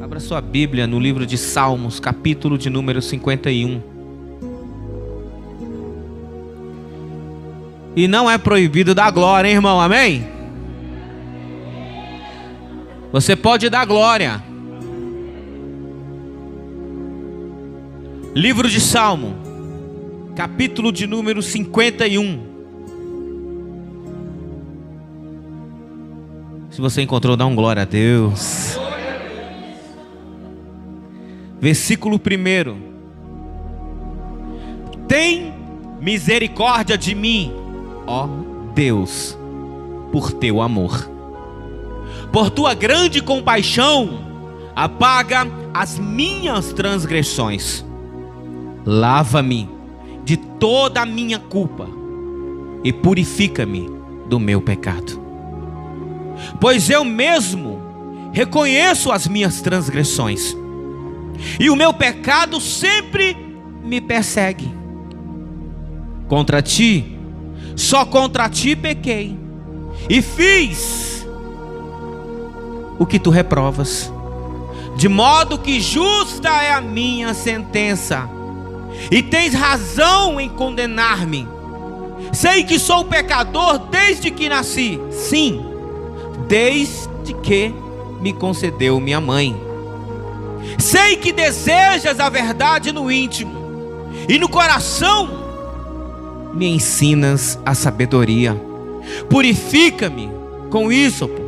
Abra sua Bíblia no livro de Salmos, capítulo de número 51. E não é proibido dar glória, hein, irmão? Amém? Você pode dar glória. Livro de Salmo, capítulo de número 51. Se você encontrou, dá um glória a Deus. Versículo 1. Tem misericórdia de mim, ó Deus, por teu amor. Por tua grande compaixão, apaga as minhas transgressões. Lava-me de toda a minha culpa e purifica-me do meu pecado. Pois eu mesmo reconheço as minhas transgressões, e o meu pecado sempre me persegue. Contra ti, só contra ti pequei, e fiz o que tu reprovas, de modo que justa é a minha sentença, e tens razão em condenar-me. Sei que sou pecador desde que nasci, sim, desde que me concedeu minha mãe. Sei que desejas a verdade no íntimo, e no coração me ensinas a sabedoria. Purifica-me com ísopo,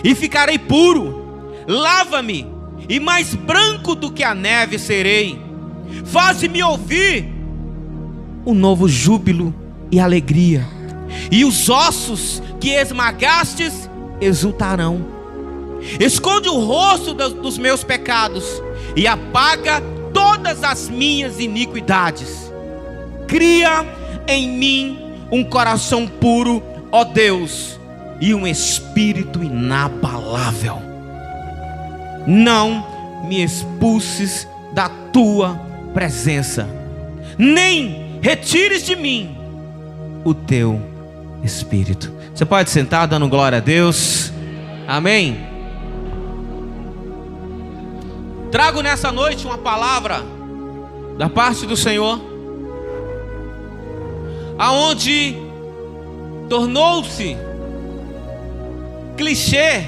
e ficarei puro. Lava-me, e mais branco do que a neve serei. Faze-me ouvir um novo júbilo e alegria, e os ossos que esmagastes exultarão. Esconde o rosto dos meus pecados e apaga todas as minhas iniquidades. Cria em mim um coração puro, ó Deus, e um espírito inabalável. Não me expulses da tua presença, nem retires de mim o teu espírito. Você pode sentar dando glória a Deus. Amém. Trago nessa noite uma palavra da parte do Senhor, aonde tornou-se clichê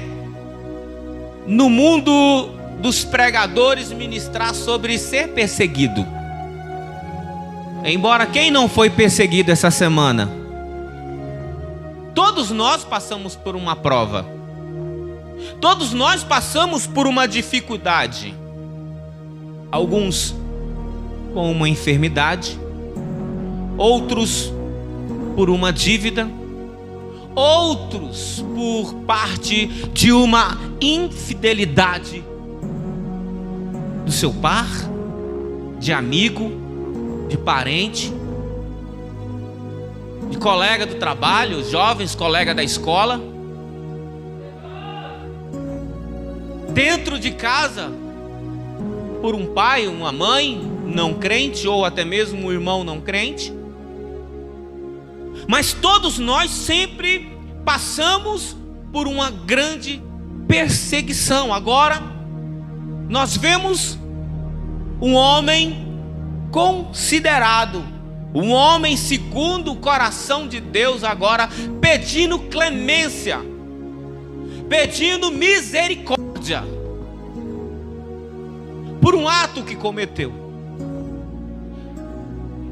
no mundo dos pregadores ministrar sobre ser perseguido. Embora quem não foi perseguido essa semana? Todos nós passamos por uma prova. Todos nós passamos por uma dificuldade. Alguns com uma enfermidade, outros por uma dívida, outros por parte de uma infidelidade do seu par, de amigo, de parente, de colega do trabalho, jovens, colega da escola. Dentro de casa, por um pai, uma mãe não crente, ou até mesmo um irmão não crente. Mas todos nós sempre passamos por uma grande perseguição. Agora, nós vemos um homem considerado, um homem segundo o coração de Deus, agora pedindo clemência, pedindo misericórdia por um ato que cometeu.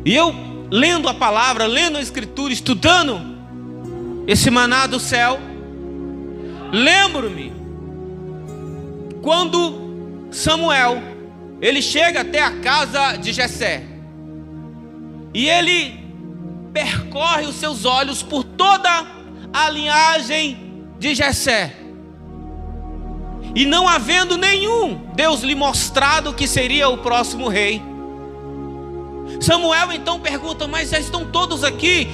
E eu, lendo a palavra, lendo a escritura, estudando esse maná do céu, lembro-me quando Samuel, ele chega até a casa de Jessé, e ele percorre os seus olhos por toda a linhagem de Jessé, e não havendo nenhum Deus lhe mostrado que seria o próximo rei. Samuel então pergunta: mas já estão todos aqui?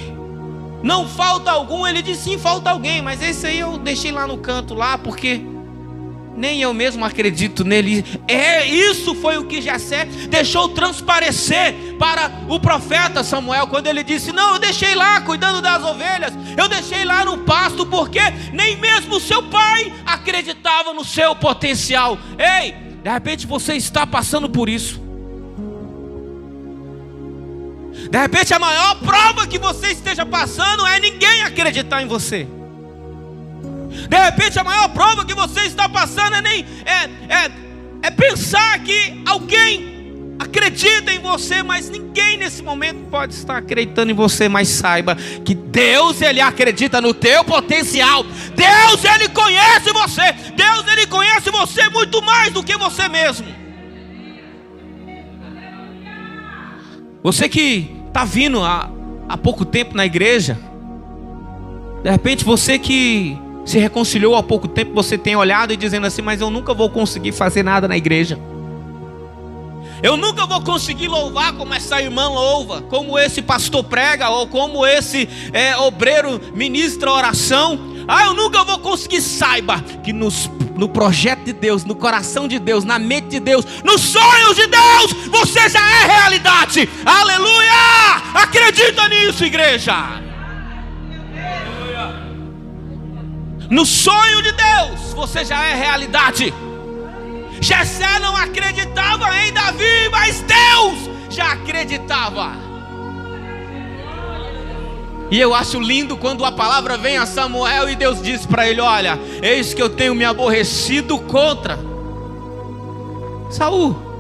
Não falta algum? Ele diz: sim, falta alguém, mas esse aí eu deixei lá no canto lá, porque nem eu mesmo acredito nele. Isso foi o que Jessé deixou transparecer para o profeta Samuel, quando ele disse: não, eu deixei lá cuidando das ovelhas, eu deixei lá no pasto, porque nem mesmo seu pai acreditava no seu potencial. Ei, De repente você está passando por isso. De repente a maior prova que você esteja passando é ninguém acreditar em você. De repente a maior prova que você está passando é pensar que alguém acredita em você, mas ninguém nesse momento pode estar acreditando em você. Mas saiba que Deus, Ele acredita no teu potencial. Deus, Ele conhece você. Deus, Ele conhece você muito mais do que você mesmo. Você que está vindo há pouco tempo na igreja, de repente você que se reconciliou há pouco tempo, você tem olhado e dizendo assim: mas eu nunca vou conseguir fazer nada na igreja. Eu nunca vou conseguir louvar como essa irmã louva, como esse pastor prega, ou como esse obreiro ministra oração. Eu nunca vou conseguir. Saiba que no projeto de Deus, no coração de Deus, na mente de Deus, nos sonhos de Deus, você já é realidade. Aleluia! Acredita nisso, igreja. No sonho de Deus, você já é realidade. Jessé não acreditava em Davi, mas Deus já acreditava. E eu acho lindo quando a palavra vem a Samuel e Deus diz para ele: olha, eis que eu tenho me aborrecido contra Saul.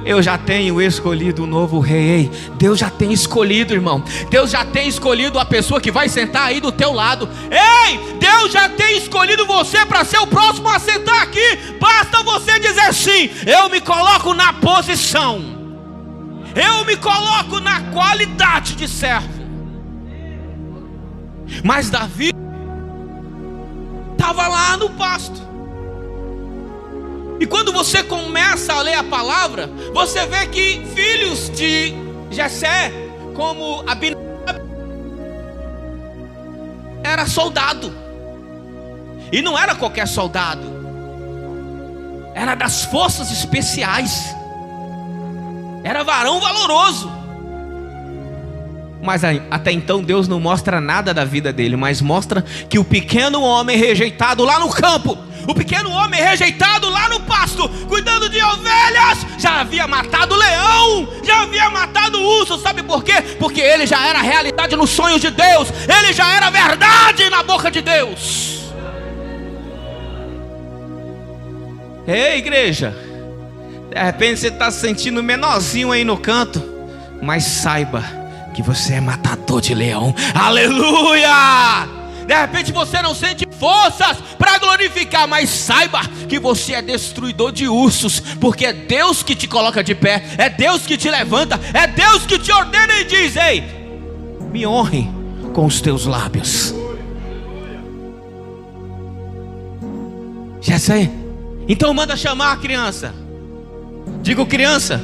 Eu já tenho escolhido um novo rei. Deus já tem escolhido, irmão. Deus já tem escolhido a pessoa que vai sentar aí do teu lado. Ei, Deus já tem escolhido você para ser o próximo a sentar aqui. Basta você dizer sim. Eu me coloco na posição. Eu me coloco na qualidade de servo. Mas Davi estava lá no pasto. E quando você começa a ler a palavra, você vê que filhos de Jessé, como Abinadab, era soldado. E não era qualquer soldado, era das forças especiais. Era varão valoroso. Mas até então Deus não mostra nada da vida dele, mas mostra que o pequeno homem rejeitado lá no campo, o pequeno homem rejeitado lá no pasto, cuidando de ovelhas, já havia matado leão, já havia matado urso. Sabe por quê? Porque ele já era realidade nos sonhos de Deus. Ele já era verdade na boca de Deus. Ei, igreja, de repente você está se sentindo menorzinho aí no canto, mas saiba que você é matador de leão. Aleluia! De repente você não sente forças para glorificar, mas saiba que você é destruidor de ursos, porque é Deus que te coloca de pé, é Deus que te levanta, é Deus que te ordena e diz: ei, me honre com os teus lábios. Jessé, então manda chamar a criança. Digo criança,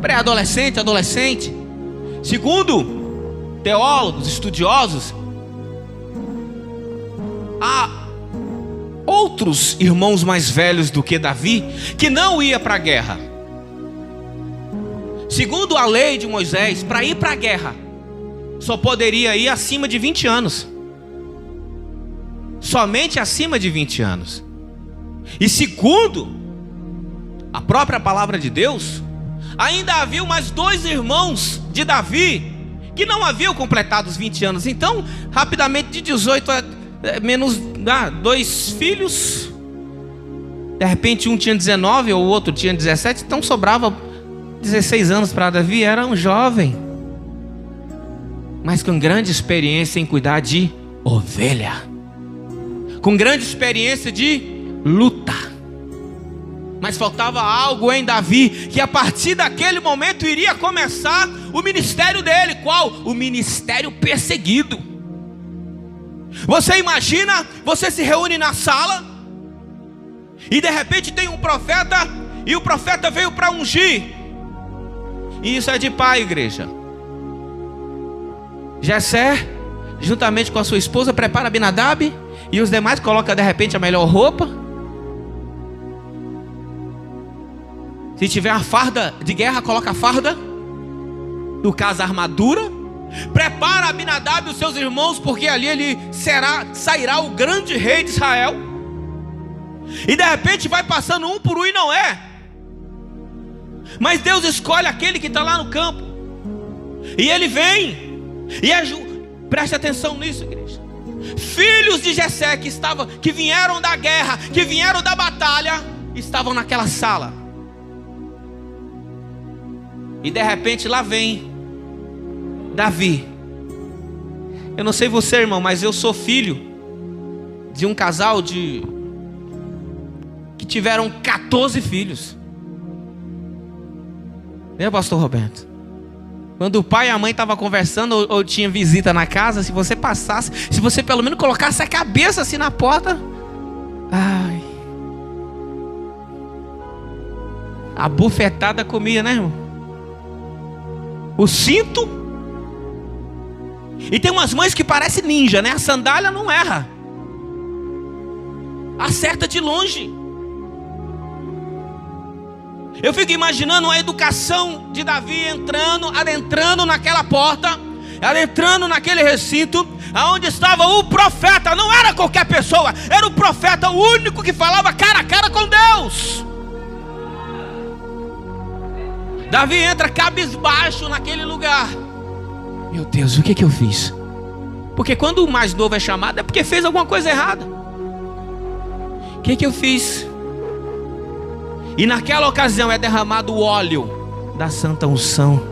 pré-adolescente, adolescente. Segundo teólogos, estudiosos, há outros irmãos mais velhos do que Davi que não ia para a guerra. Segundo a lei de Moisés, para ir para a guerra só poderia ir acima de 20 anos. Somente acima de 20 anos. E segundo a própria palavra de Deus, ainda havia mais 2 irmãos de Davi que não haviam completado os 20 anos. Então, rapidamente, de 18 a menos 2 filhos, de repente um tinha 19 ou o outro tinha 17, então sobrava 16 anos para Davi. Era um jovem, mas com grande experiência em cuidar de ovelha, com grande experiência de luta. Mas faltava algo em Davi, que a partir daquele momento iria começar o ministério dele. Qual? O ministério perseguido. Você imagina, você se reúne na sala e de repente tem um profeta, e o profeta veio para ungir. E isso é de pai, igreja. Jessé, juntamente com a sua esposa, prepara Abinadab, e os demais colocam de repente a melhor roupa. Se tiver a farda de guerra, coloca a farda. No caso, a armadura. Prepara Abinadab e os seus irmãos, porque ali ele sairá o grande rei de Israel. E de repente vai passando um por um e não é. Mas Deus escolhe aquele que está lá no campo. E ele vem. Preste atenção nisso, igreja. Filhos de Jessé que vieram da guerra, que vieram da batalha, estavam naquela sala. E de repente lá vem Davi. Eu não sei você, irmão, mas eu sou filho de um casal que tiveram 14 filhos. Né, pastor Roberto? Quando o pai e a mãe estavam conversando ou tinha visita na casa, se você passasse, se você pelo menos colocasse a cabeça assim na porta, ai, a bufetada comia, né, irmão? O cinto. E tem umas mães que parecem ninja, né? A sandália não erra, acerta de longe. Eu fico imaginando a educação de Davi adentrando naquela porta, adentrando naquele recinto, aonde estava o profeta. Não era qualquer pessoa, era o profeta, o único que falava cara a cara com Deus. Davi entra cabisbaixo naquele lugar. Meu Deus, o que eu fiz? Porque quando o mais novo é chamado, é porque fez alguma coisa errada. O que eu fiz? E naquela ocasião é derramado o óleo da santa unção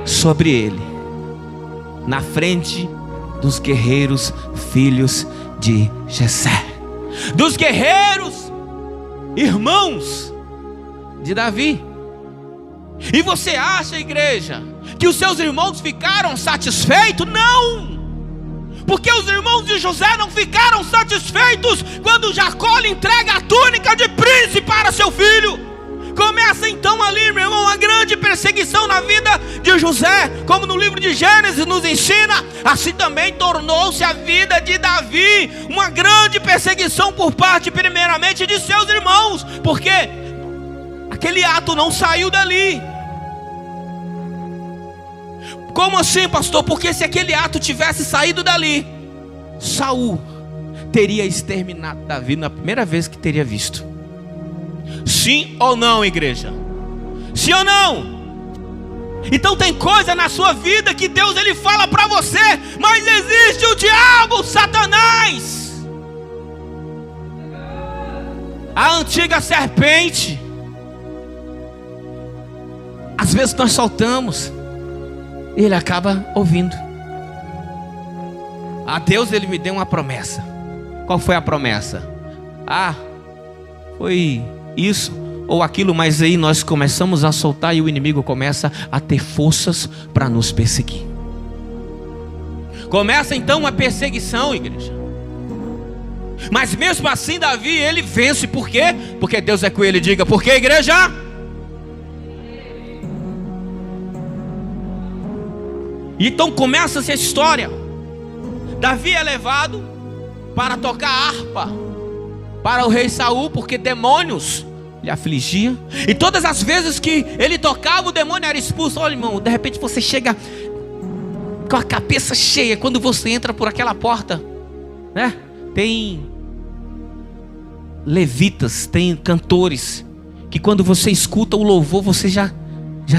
sobre ele, na frente dos guerreiros filhos de Jessé, dos guerreiros irmãos de Davi. E você acha, igreja, que os seus irmãos ficaram satisfeitos? Não! Porque os irmãos de José não ficaram satisfeitos quando Jacó lhe entrega a túnica de príncipe para seu filho. Começa então ali, meu irmão, uma grande perseguição na vida de José, como no livro de Gênesis nos ensina. Assim também tornou-se a vida de Davi uma grande perseguição por parte primeiramente de seus irmãos, porque aquele ato não saiu dali. Como assim, pastor? Porque se aquele ato tivesse saído dali, Saul teria exterminado Davi na primeira vez que teria visto. Sim ou não, igreja? Sim ou não? Então tem coisa na sua vida que Deus ele fala para você, mas existe o diabo, Satanás, a antiga serpente. Às vezes nós soltamos, e ele acaba ouvindo. A Deus ele me deu uma promessa. Qual foi a promessa? Foi isso ou aquilo, mas aí nós começamos a soltar e o inimigo começa a ter forças para nos perseguir. Começa então uma perseguição, igreja. Mas mesmo assim Davi ele vence. Por quê? Porque Deus é com ele. Diga, por quê, igreja? Então começa-se a história. Davi é levado para tocar harpa para o rei Saul, porque demônios lhe afligiam. E todas as vezes que ele tocava, o demônio era expulso. Olha, irmão, de repente você chega com a cabeça cheia quando você entra por aquela porta, né? Tem levitas, tem cantores que quando você escuta o louvor, você já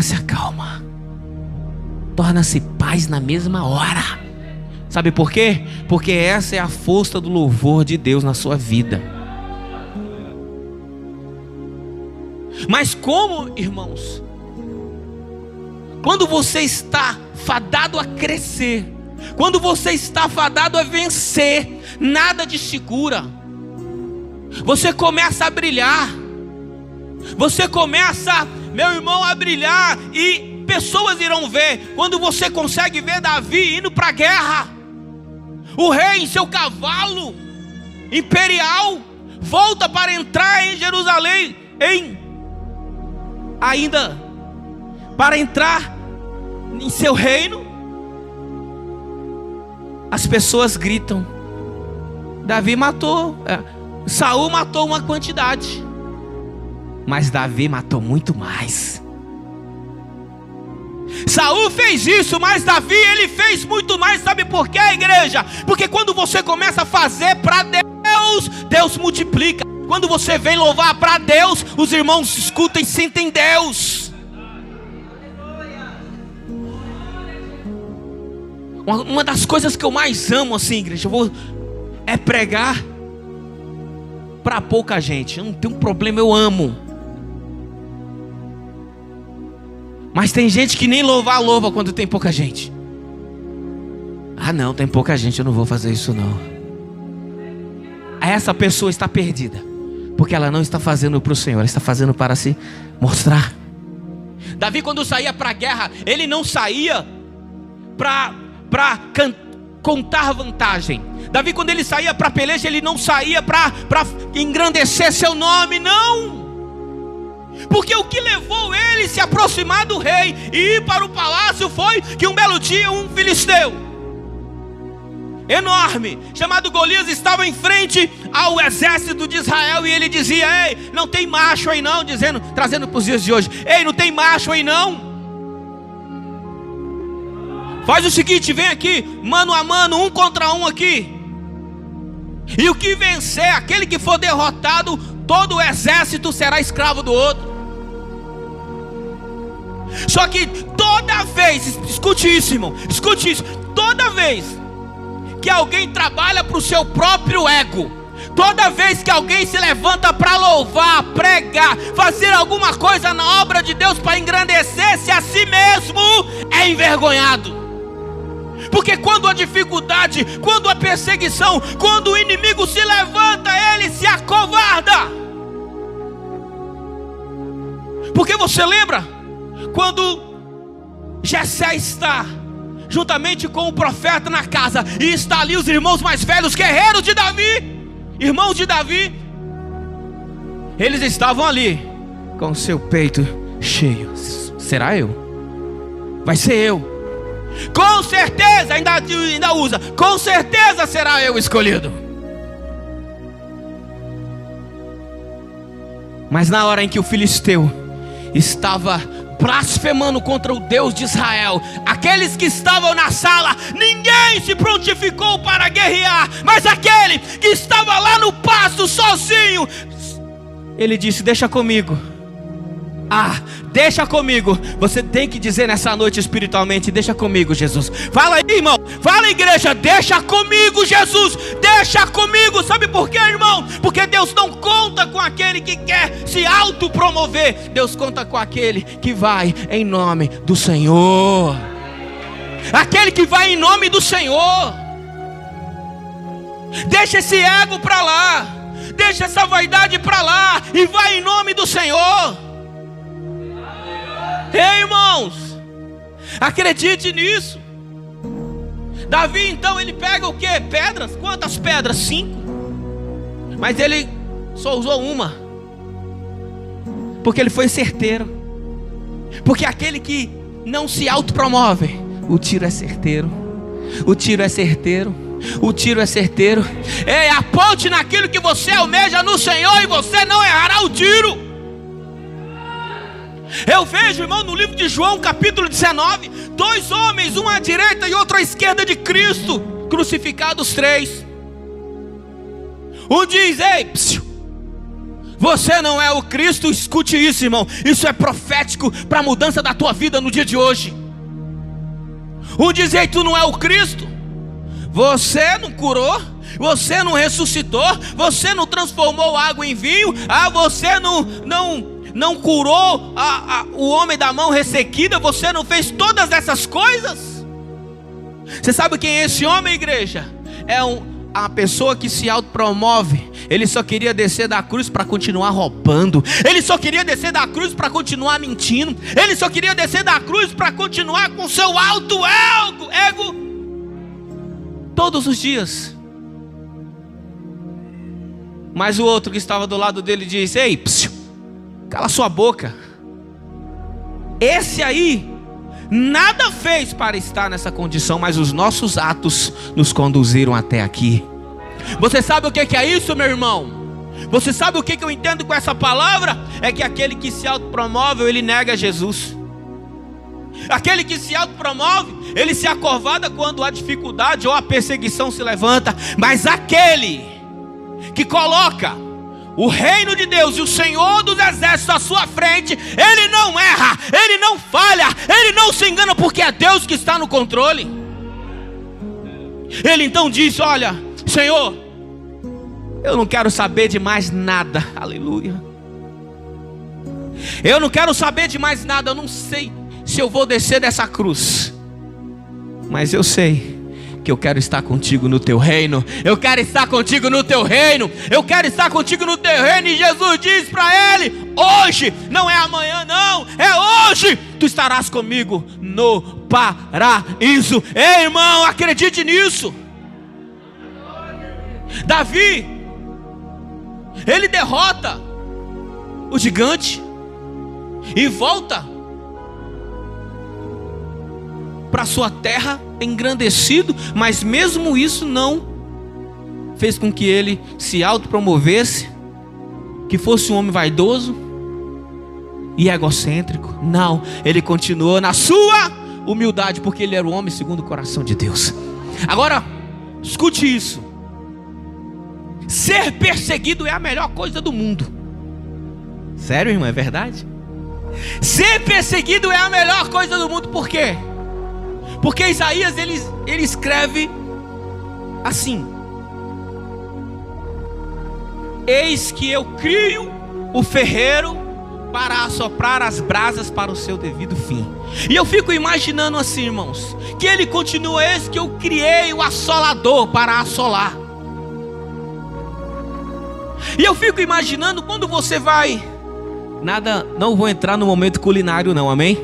se acalma, torna-se paz na mesma hora. Sabe por quê? Porque essa é a força do louvor de Deus na sua vida. Mas como, irmãos, quando você está fadado a crescer, quando você está fadado a vencer, nada te segura. Você começa a brilhar. Você começa, meu irmão, a brilhar. E pessoas irão ver. Quando você consegue ver Davi indo para a guerra, o rei em seu cavalo imperial volta para entrar em Jerusalém, ainda para entrar em seu reino. As pessoas gritam: Davi matou, Saul matou uma quantidade, mas Davi matou muito mais. Saul fez isso, mas Davi ele fez muito mais. Sabe por quê, igreja? Porque quando você começa a fazer para Deus, Deus multiplica. Quando você vem louvar para Deus, os irmãos escutam e sentem Deus. Uma das coisas que eu mais amo assim, igreja, é pregar para pouca gente. Eu não tenho problema, eu amo. Mas tem gente que nem louva quando tem pouca gente. Ah não, tem pouca gente, eu não vou fazer isso não. Essa pessoa está perdida, porque ela não está fazendo para o Senhor, ela está fazendo para se mostrar. Davi, quando saía para a guerra, ele não saía para contar vantagem. Davi, quando ele saía para a peleja, ele não saía para engrandecer seu nome, não. Porque o que levou ele a se aproximar do rei e ir para o palácio foi que um belo dia um filisteu enorme, chamado Golias, estava em frente ao exército de Israel, e ele dizia: ei, não tem macho aí não, trazendo para os dias de hoje, ei, não tem macho aí não. Faz o seguinte, vem aqui, mano a mano, 1 contra 1 aqui. E o que vencer, aquele que for derrotado, todo o exército será escravo do outro. Só que toda vez, escute isso, irmão, escute isso, toda vez que alguém trabalha para o seu próprio ego, toda vez que alguém se levanta para louvar, pregar, fazer alguma coisa na obra de Deus para engrandecer-se a si mesmo, é envergonhado. Porque quando a dificuldade, quando a perseguição, quando o inimigo se levanta, ele se acovarda. Porque você lembra quando Jessé está juntamente com o profeta na casa, e está ali os irmãos mais velhos, guerreiros de Davi, irmãos de Davi, eles estavam ali com o seu peito cheio. Será eu? Vai ser eu. Com certeza, ainda usa, com certeza será eu escolhido. Mas na hora em que o filisteu estava blasfemando contra o Deus de Israel, aqueles que estavam na sala, ninguém se prontificou para guerrear, mas aquele que estava lá no pasto sozinho, ele disse: deixa comigo. Deixa comigo. Você tem que dizer nessa noite espiritualmente: deixa comigo, Jesus. Fala aí, irmão, fala, igreja, deixa comigo, Jesus, deixa comigo. Sabe por quê, irmão? Porque Deus não conta com aquele que quer se autopromover. Deus conta com aquele que vai em nome do Senhor. Aquele que vai em nome do Senhor. Deixa esse ego para lá, deixa essa vaidade para lá e vai em nome do Senhor. Ei, irmãos, acredite nisso. Davi então, ele pega o que? Pedras? Quantas pedras? 5. Mas ele só usou uma, porque ele foi certeiro. Porque aquele que não se autopromove, o tiro é certeiro. O tiro é certeiro. O tiro é certeiro. Ei, aponte naquilo que você almeja no Senhor e você não errará o tiro. Eu vejo, irmão, no livro de João, capítulo 19, 2 homens, um à direita e outro à esquerda de Cristo, crucificados 3. Um diz: ei, você não é o Cristo. Escute isso, irmão, isso é profético para a mudança da tua vida no dia de hoje. Um diz: ei, tu não é o Cristo. Você não curou, você não ressuscitou, você não transformou água em vinho, você não curou o homem da mão ressequida, você não fez todas essas coisas. Você sabe quem é esse homem, igreja? É a pessoa que se autopromove. Ele só queria descer da cruz para continuar roubando. Ele só queria descer da cruz para continuar mentindo. Ele só queria descer da cruz para continuar com seu alto ego todos os dias. Mas o outro que estava do lado dele disse: ei, cala sua boca. Esse aí nada fez para estar nessa condição, mas os nossos atos nos conduziram até aqui. Você sabe o que é isso, meu irmão? Você sabe o que eu entendo com essa palavra? É que aquele que se autopromove, ele nega Jesus. Aquele que se autopromove, ele se acovada quando a dificuldade ou a perseguição se levanta. Mas aquele que coloca o reino de Deus e o Senhor dos exércitos à sua frente, Ele não erra, Ele não falha, Ele não se engana, porque é Deus que está no controle. Ele então disse: olha, Senhor, eu não quero saber de mais nada, aleluia. Eu não quero saber de mais nada, eu não sei se eu vou descer dessa cruz, mas eu sei que eu quero estar contigo no teu reino. Eu quero estar contigo no teu reino. Eu quero estar contigo no teu reino. E Jesus diz para ele: hoje, não é amanhã não, é hoje, tu estarás comigo no paraíso. Ei, irmão, acredite nisso. Davi, ele derrota o gigante e volta para sua terra engrandecido, mas mesmo isso não fez com que ele se autopromovesse, que fosse um homem vaidoso e egocêntrico. Não, ele continuou na sua humildade, porque ele era o homem segundo o coração de Deus. Agora, escute isso: ser perseguido é a melhor coisa do mundo. Sério, irmão, é verdade? Ser perseguido é a melhor coisa do mundo. Por quê? Porque Isaías ele escreve assim: eis que eu crio o ferreiro para assoprar as brasas para o seu devido fim. E eu fico imaginando assim, irmãos, que ele continua: eis que eu criei o assolador para assolar. E eu fico imaginando quando você vai... não vou entrar no momento culinário não, amém?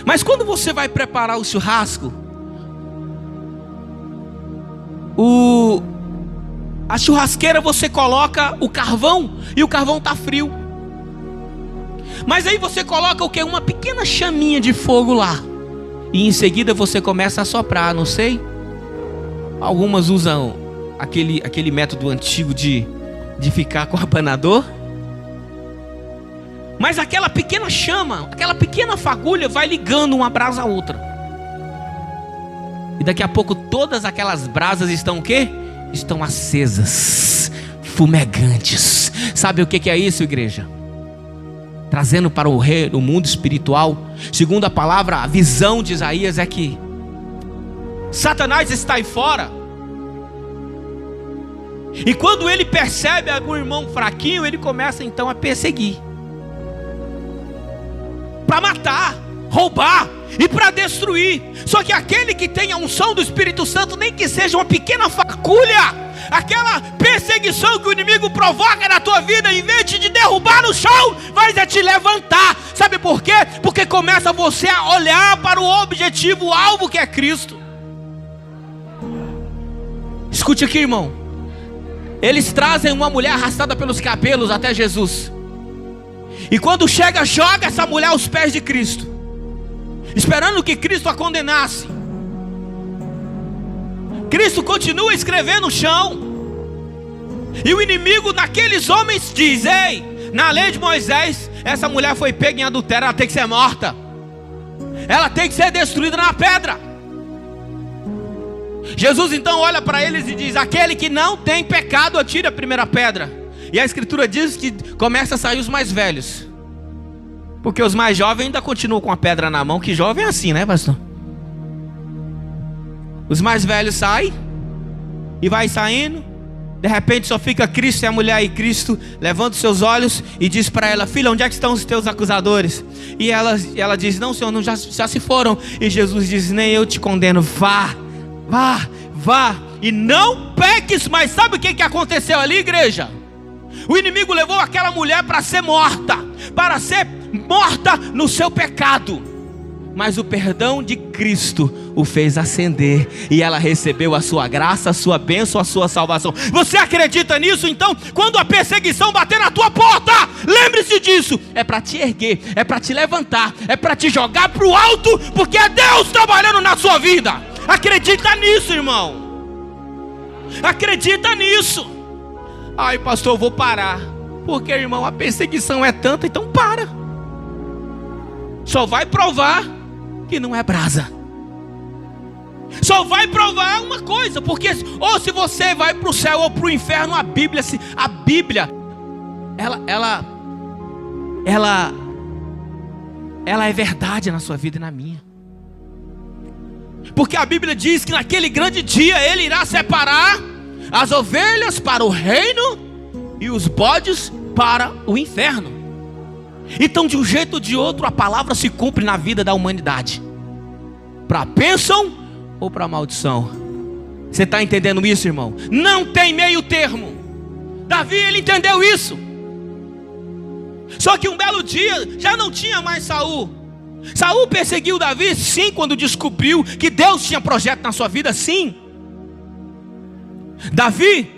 Mas quando você vai preparar o churrasco, a churrasqueira, você coloca o carvão e o carvão está frio. Mas aí você coloca o quê? Uma pequena chaminha de fogo lá. E em seguida você começa a soprar, não sei. Algumas usam aquele método antigo de ficar com o abanador. Mas aquela pequena chama, aquela pequena fagulha vai ligando uma brasa a outra. E daqui a pouco todas aquelas brasas estão o quê? Estão acesas, fumegantes. Sabe o que é isso, igreja? Trazendo para o mundo espiritual, segundo a palavra, a visão de Isaías é que Satanás está aí fora. E quando ele percebe algum irmão fraquinho, ele começa então a perseguir, para matar, roubar e para destruir. Só que aquele que tem a unção do Espírito Santo, nem que seja uma pequena fagulha, aquela perseguição que o inimigo provoca na tua vida, em vez de te derrubar no chão, vai te levantar. Sabe por quê? Porque começa você a olhar para o objetivo, o alvo, que é Cristo. Escute aqui, irmão. Eles trazem uma mulher arrastada pelos cabelos até Jesus. E quando chega, joga essa mulher aos pés de Cristo, esperando que Cristo a condenasse. Cristo continua escrevendo no chão. E o inimigo daqueles homens diz: ei, na lei de Moisés, essa mulher foi pega em adultério, ela tem que ser morta, ela tem que ser destruída na pedra. Jesus então olha para eles e diz: aquele que não tem pecado, atire a primeira pedra. E a escritura diz que começa a sair os mais velhos, porque os mais jovens ainda continuam com a pedra na mão, que jovem é assim, né, pastor? Os mais velhos saem, e vai saindo. De repente só fica Cristo e a mulher. E Cristo levanta os seus olhos e diz para ela: filha, onde é que estão os teus acusadores? E ela diz: não, Senhor, não, já se foram. E Jesus diz: nem eu te condeno, vá, e não peques mais. Sabe o que aconteceu ali, igreja? O inimigo levou aquela mulher para ser morta no seu pecado. Mas o perdão de Cristo o fez ascender, e ela recebeu a sua graça, a sua bênção, a sua salvação. Você acredita nisso? Então, quando a perseguição bater na tua porta, lembre-se disso. É para te erguer, é para te levantar, é para te jogar para o alto, porque é Deus trabalhando na sua vida. Acredita nisso, irmão. Acredita nisso. Ai, pastor, eu vou parar. Porque, irmão, a perseguição é tanta, então para. Só vai provar que não é brasa. Só vai provar uma coisa, porque ou se você vai para o céu ou para o inferno, a Bíblia ela é verdade na sua vida e na minha. Porque a Bíblia diz que naquele grande dia Ele irá separar as ovelhas para o reino e os bodes para o inferno. Então, de um jeito ou de outro, a palavra se cumpre na vida da humanidade, para a bênção ou para a maldição. Você está entendendo isso, irmão? Não tem meio termo. Davi, ele entendeu isso. Só que um belo dia já não tinha mais Saul. Saul perseguiu Davi, sim, quando descobriu que Deus tinha projeto na sua vida, sim. Davi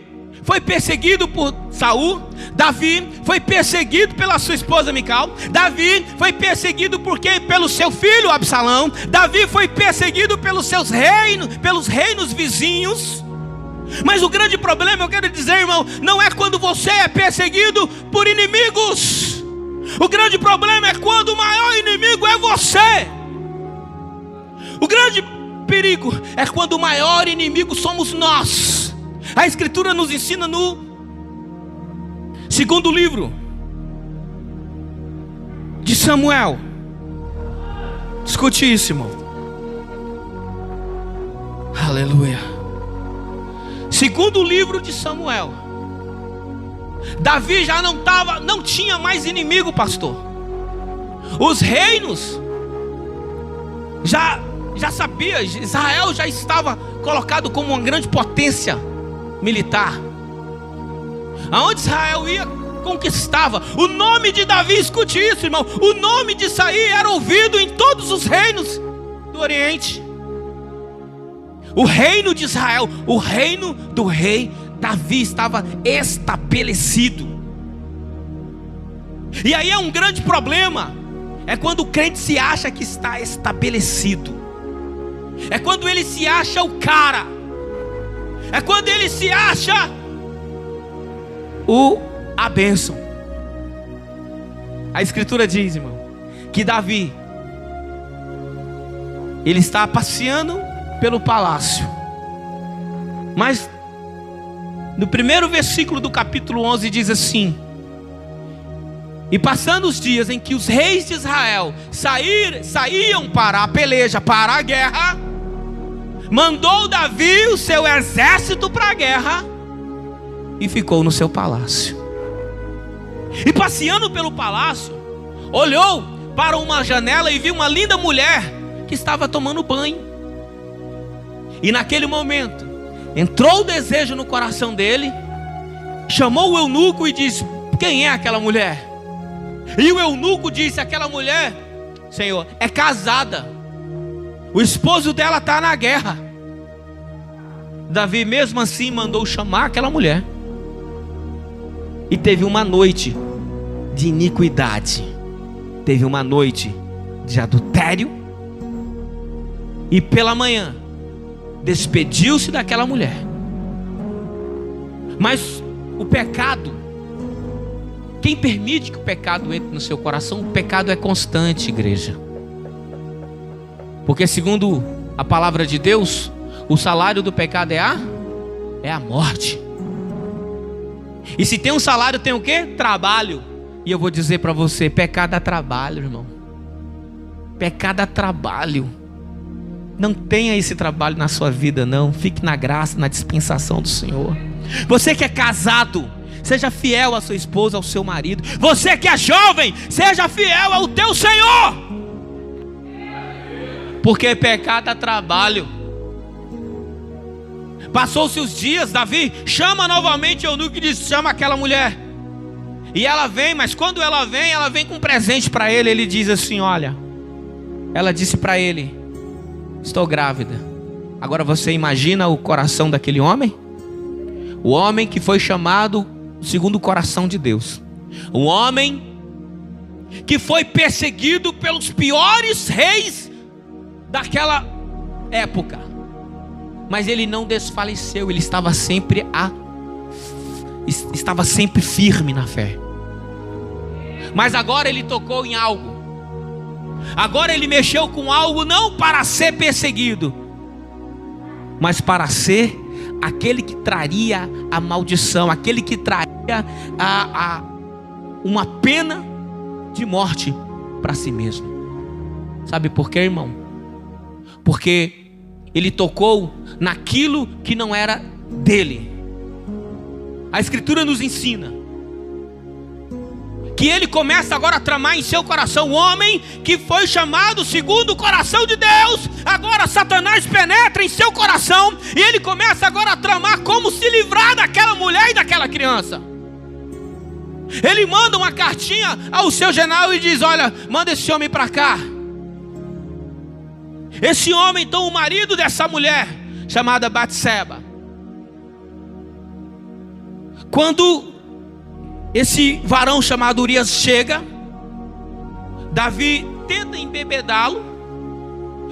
foi perseguido por Saul. Davi foi perseguido pela sua esposa Mical. Davi foi perseguido pelo seu filho Absalão. Davi foi perseguido pelos reinos vizinhos. Mas o grande problema, eu quero dizer, irmão, não é quando você é perseguido por inimigos. O grande problema é quando o maior inimigo é você. O grande perigo é quando o maior inimigo somos nós. A Escritura nos ensina no segundo livro de Samuel. Escute isso, irmão. Aleluia. Segundo livro de Samuel. Davi já não tinha mais inimigo, pastor. Os reinos já sabia, Israel já estava colocado como uma grande potência militar. Aonde Israel ia, conquistava. O nome de Davi, escute isso, irmão, o nome de Saí era ouvido em todos os reinos do Oriente. O reino de Israel, o reino do rei Davi estava estabelecido. E aí é um grande problema. É quando o crente se acha que está estabelecido. É quando ele se acha o cara. É quando ele se acha a bênção. A Escritura diz, irmão, que Davi, ele está passeando pelo palácio. Mas no primeiro versículo do capítulo 11 diz assim: e passando os dias em que os reis de Israel saíam para a peleja, para a guerra, mandou Davi o seu exército para a guerra e ficou no seu palácio. E passeando pelo palácio, olhou para uma janela e viu uma linda mulher que estava tomando banho. E naquele momento entrou o desejo no coração dele, chamou o eunuco e disse: quem é aquela mulher? E o eunuco disse: aquela mulher, Senhor, é casada, o esposo dela está na guerra. Davi mesmo assim mandou chamar aquela mulher. E teve uma noite de iniquidade, teve uma noite de adultério. E pela manhã despediu-se daquela mulher. Mas o pecado, quem permite que o pecado entre no seu coração? O pecado é constante, igreja. Porque segundo a palavra de Deus, o salário do pecado é a morte. E se tem um salário, tem o quê? Trabalho. E eu vou dizer para você, pecado dá trabalho, irmão. Pecado dá trabalho. Não tenha esse trabalho na sua vida, não. Fique na graça, na dispensação do Senhor. Você que é casado, seja fiel à sua esposa, ao seu marido. Você que é jovem, seja fiel ao teu Senhor. Porque pecado dá trabalho. Passou-se os dias, Davi chama novamente o eunuco e diz: chama aquela mulher. E ela vem, mas quando ela vem com um presente para ele. Ele diz assim: olha, ela disse para ele: estou grávida. Agora você imagina o coração daquele homem? O homem que foi chamado segundo o coração de Deus. Um homem que foi perseguido pelos piores reis daquela época. Mas ele não desfaleceu, ele estava sempre firme na fé. Mas agora ele tocou em algo. Agora ele mexeu com algo, não para ser perseguido, mas para ser aquele que traria a maldição, aquele que traria uma pena de morte para si mesmo. Sabe por quê, irmão? Porque ele tocou naquilo que não era dele. A Escritura nos ensina que ele começa agora a tramar em seu coração. O homem que foi chamado segundo o coração de Deus, agora Satanás penetra em seu coração e ele começa agora a tramar como se livrar daquela mulher e daquela criança. Ele manda uma cartinha ao seu general e diz: olha, manda esse homem para cá. Esse homem, então, o marido dessa mulher chamada Batseba, quando esse varão chamado Urias chega, Davi tenta embebedá-lo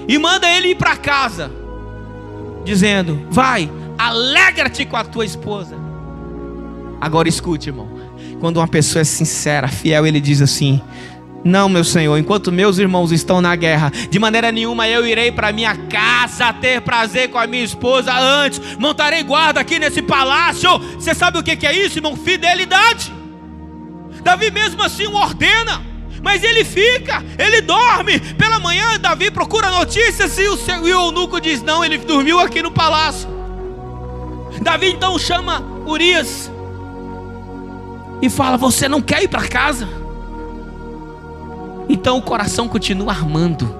e manda ele ir para casa, dizendo: vai, alegra-te com a tua esposa. Agora escute, irmão, quando uma pessoa é sincera, fiel, ele diz assim: não, meu Senhor, enquanto meus irmãos estão na guerra, de maneira nenhuma eu irei para minha casa ter prazer com a minha esposa. Antes montarei guarda aqui nesse palácio. Você sabe o que é isso, irmão? Fidelidade. Davi mesmo assim o ordena, mas ele fica, ele dorme. Pela manhã Davi procura notícias e o eunuco diz: não, ele dormiu aqui no palácio. Davi então chama Urias e fala: você não quer ir para casa? Então o coração continua armando,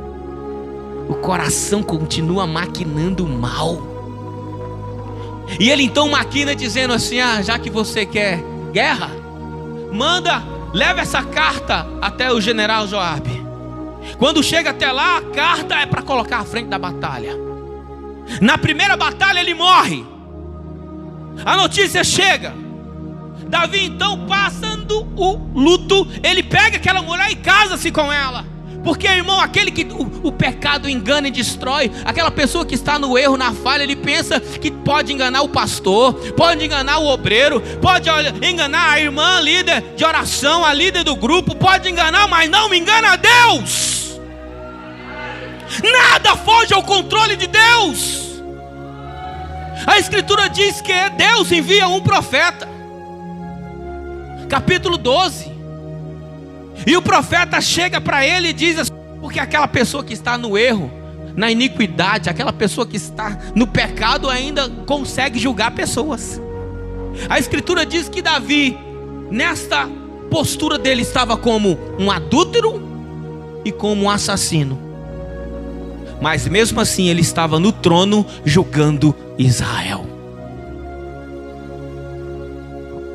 o coração continua maquinando mal. E ele então maquina dizendo assim: já que você quer guerra, leva essa carta até o general Joabe. Quando chega até lá, a carta é para colocar à frente da batalha. Na primeira batalha ele morre. A notícia chega. Davi então, passando o luto, ele pega aquela mulher e casa-se com ela. Porque, irmão, aquele que o pecado engana e destrói, aquela pessoa que está no erro, na falha, ele pensa que pode enganar o pastor, pode enganar o obreiro, pode enganar a irmã líder de oração, a líder do grupo, pode enganar, mas não engana a Deus. Nada foge ao controle de Deus. A Escritura diz que Deus envia um profeta, capítulo 12, e o profeta chega para ele e diz assim: porque aquela pessoa que está no erro, na iniquidade, aquela pessoa que está no pecado ainda consegue julgar pessoas. A Escritura diz que Davi, nesta postura dele, estava como um adúltero e como um assassino, mas mesmo assim ele estava no trono julgando Israel.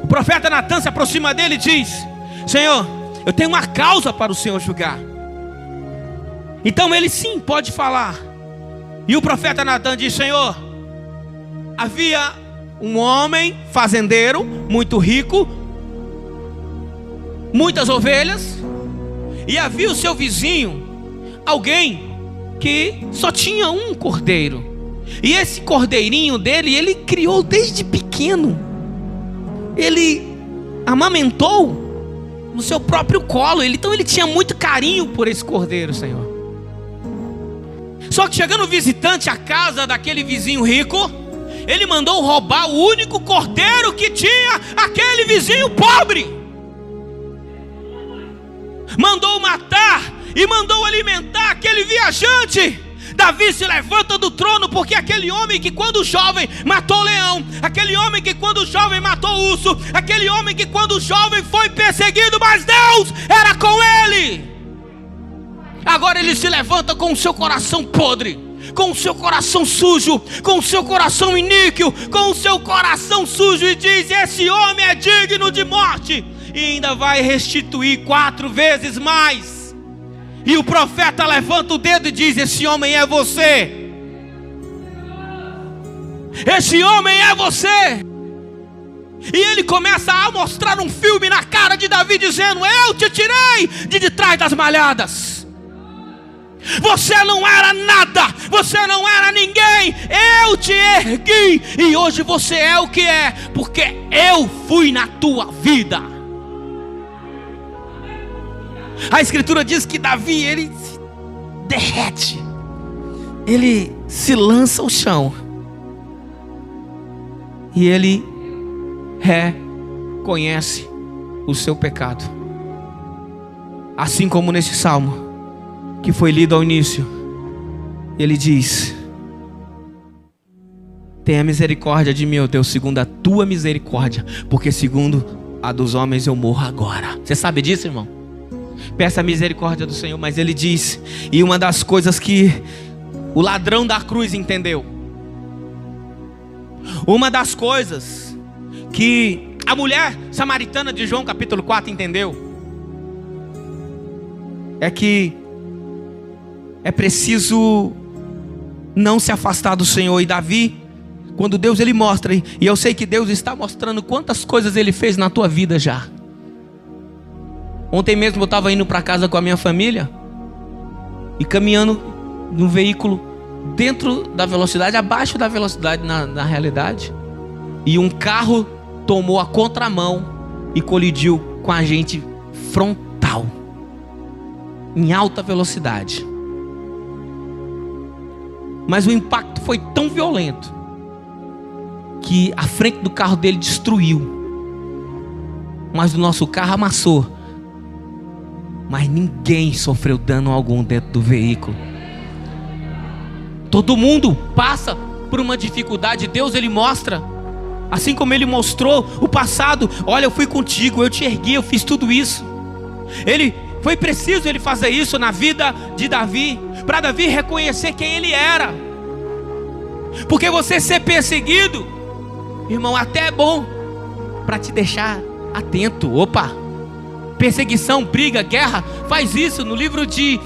O profeta Natan se aproxima dele e diz: Senhor, eu tenho uma causa para o Senhor julgar. Então ele sim pode falar. E o profeta Natan diz: Senhor, havia um homem fazendeiro, muito rico, muitas ovelhas, e havia o seu vizinho, alguém que só tinha um cordeiro. E esse cordeirinho dele, ele criou desde pequeno. Ele amamentou no seu próprio colo. Então ele tinha muito carinho por esse cordeiro, Senhor. Só que chegando o visitante à casa daquele vizinho rico, ele mandou roubar o único cordeiro que tinha aquele vizinho pobre. Mandou matar e mandou alimentar aquele viajante. Davi se levanta do trono, porque aquele homem que quando jovem matou leão, aquele homem que quando jovem matou urso, aquele homem que quando jovem foi perseguido, mas Deus era com ele. Agora ele se levanta com o seu coração podre, com o seu coração sujo, com o seu coração iníquo, com o seu coração sujo, e diz: esse homem é digno de morte, e ainda vai restituir 4 vezes mais. E o profeta levanta o dedo e diz: esse homem é você. Esse homem é você. E ele começa a mostrar um filme na cara de Davi, dizendo: eu te tirei de trás das malhadas. Você não era nada, você não era ninguém, eu te ergui, e hoje você é o que é, porque eu fui na tua vida. A Escritura diz que Davi, ele se derrete, ele se lança ao chão, e ele reconhece o seu pecado. Assim como nesse salmo que foi lido ao início, ele diz: tenha misericórdia de mim, ó Deus, segundo a tua misericórdia, porque segundo a dos homens eu morro agora. Você sabe disso, irmão? Peça a misericórdia do Senhor. Mas ele diz, e uma das coisas que o ladrão da cruz entendeu, uma das coisas que a mulher samaritana de João capítulo 4 entendeu, é que é preciso não se afastar do Senhor. E Davi, quando Deus ele mostra, e eu sei que Deus está mostrando quantas coisas ele fez na tua vida já. Ontem mesmo eu estava indo para casa com a minha família e caminhando num veículo dentro da velocidade, abaixo da velocidade na realidade, e um carro tomou a contramão e colidiu com a gente frontal, em alta velocidade. Mas o impacto foi tão violento que a frente do carro dele destruiu, mas o nosso carro amassou. Mas ninguém sofreu dano algum dentro do veículo. Todo mundo passa por uma dificuldade. Deus ele mostra, assim como ele mostrou o passado. Olha, eu fui contigo, eu te ergui, eu fiz tudo isso. Foi preciso ele fazer isso na vida de Davi, para Davi reconhecer quem ele era. Porque você ser perseguido, irmão, até é bom para te deixar atento. Opa, perseguição, briga, guerra, faz isso. No livro de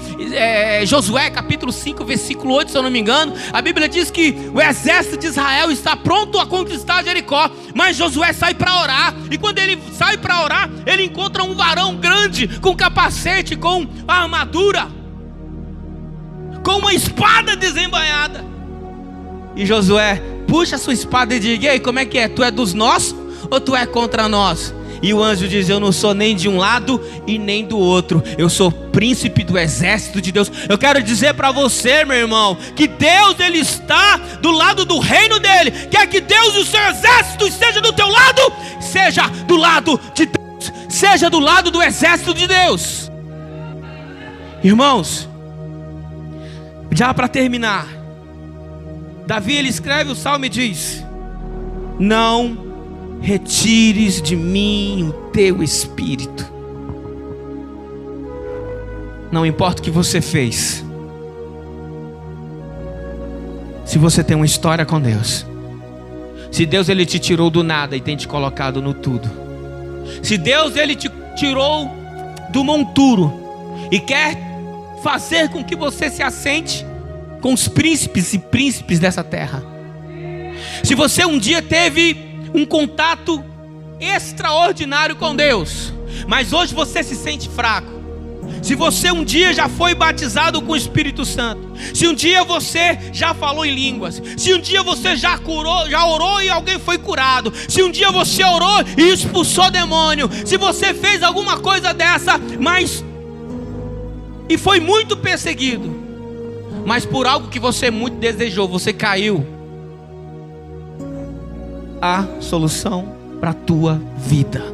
Josué capítulo 5 versículo 8, se eu não me engano, a Bíblia diz que o exército de Israel está pronto a conquistar Jericó, mas Josué sai para orar. E quando ele sai para orar, ele encontra um varão grande, com capacete, com a armadura, com uma espada desembainhada. E Josué puxa a sua espada e diz: e aí, como é que é? Tu é dos nossos ou tu é contra nós? E o anjo diz: eu não sou nem de um lado e nem do outro, eu sou príncipe do exército de Deus. Eu quero dizer para você, meu irmão, que Deus ele está do lado do reino dele. Quer que Deus e o seu exército esteja do teu lado? Seja do lado de Deus, seja do lado do exército de Deus. Irmãos, já para terminar, Davi ele escreve o salmo e diz: não retires de mim o teu espírito. Não importa o que você fez, se você tem uma história com Deus, se Deus ele te tirou do nada e tem te colocado no tudo, se Deus ele te tirou do monturo e quer fazer com que você se assente com os príncipes e príncipes dessa terra, se você um dia teve um contato extraordinário com Deus, mas hoje você se sente fraco, se você um dia já foi batizado com o Espírito Santo, se um dia você já falou em línguas, se um dia você já orou e alguém foi curado, se um dia você orou e expulsou demônio, se você fez alguma coisa dessa, e foi muito perseguido, mas por algo que você muito desejou, você caiu, a solução para a tua vida.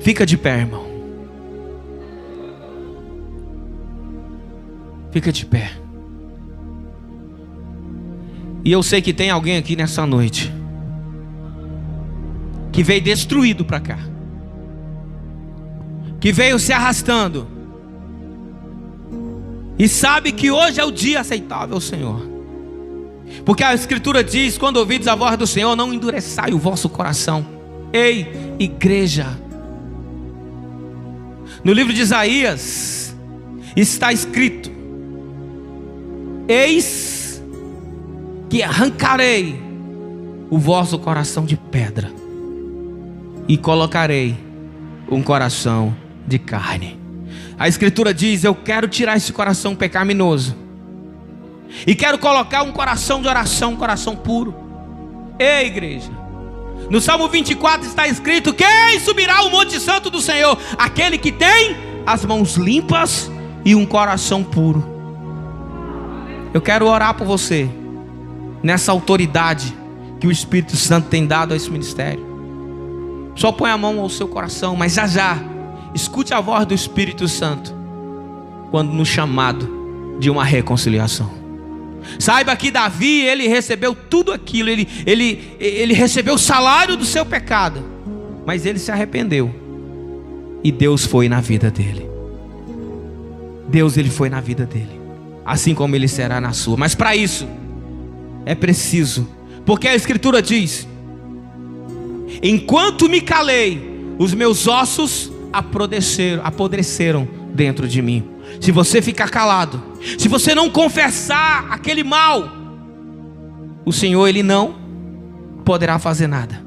Fica de pé, irmão. Fica de pé. E eu sei que tem alguém aqui nessa noite que veio destruído para cá, que veio se arrastando, e sabe que hoje é o dia aceitável ao Senhor. Porque a Escritura diz: quando ouvides a voz do Senhor, não endureçai o vosso coração. Ei, igreja, no livro de Isaías está escrito: eis que arrancarei o vosso coração de pedra e colocarei um coração de carne. A Escritura diz: eu quero tirar esse coração pecaminoso e quero colocar um coração de oração, um coração puro. Ei, igreja, no Salmo 24 está escrito: quem subirá ao monte santo do Senhor? Aquele que tem as mãos limpas e um coração puro. Eu quero orar por você, nessa autoridade que o Espírito Santo tem dado a esse ministério, Só põe a mão ao seu coração, mas já já, escute a voz do Espírito Santo quando no chamado de uma reconciliação. Saiba que Davi, ele recebeu tudo aquilo, ele recebeu o salário do seu pecado, mas ele se arrependeu e Deus foi na vida dele. Ele foi na vida dele, assim como ele será na sua. Mas para isso é preciso, porque a Escritura diz: enquanto me calei, os meus ossos apodreceram dentro de mim. Se você ficar calado, se você não confessar aquele mal, o Senhor, Ele não poderá fazer nada.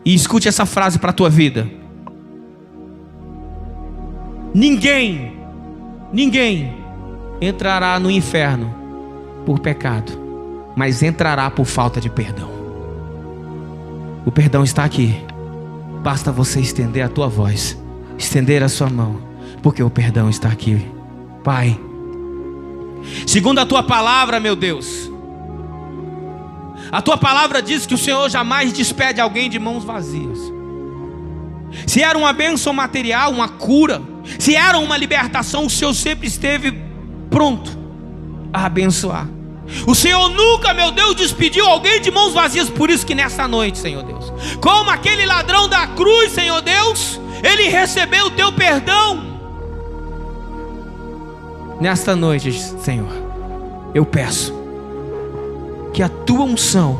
E escute essa frase para a tua vida: ninguém entrará no inferno por pecado, mas entrará por falta de perdão. O perdão está aqui. Basta você estender a tua voz, estender a sua mão, porque o perdão está aqui. Pai, segundo a tua palavra, meu Deus, a tua palavra diz que o Senhor jamais despede alguém de mãos vazias. Se era uma bênção material, uma cura, se era uma libertação, o Senhor sempre esteve pronto a abençoar. O Senhor nunca, meu Deus, despediu alguém de mãos vazias. Por isso que nessa noite, Senhor Deus, como aquele ladrão da cruz, Senhor Deus, ele recebeu o teu perdão. Nesta noite, Senhor, eu peço que a tua unção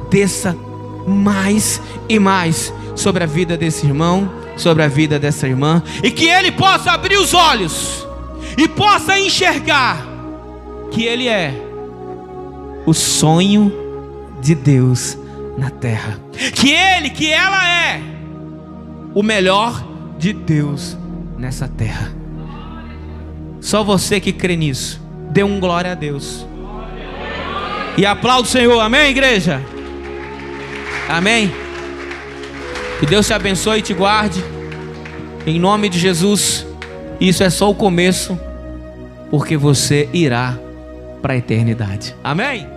desça mais e mais sobre a vida desse irmão, sobre a vida dessa irmã, e que ele possa abrir os olhos e possa enxergar que ele é o sonho de Deus na terra, que ela é o melhor de Deus nessa terra. Só você que crê nisso, dê um glória a Deus e aplaude o Senhor. Amém, igreja? Amém. Que Deus te abençoe e te guarde, em nome de Jesus. Isso é só o começo, porque você irá para a eternidade. Amém?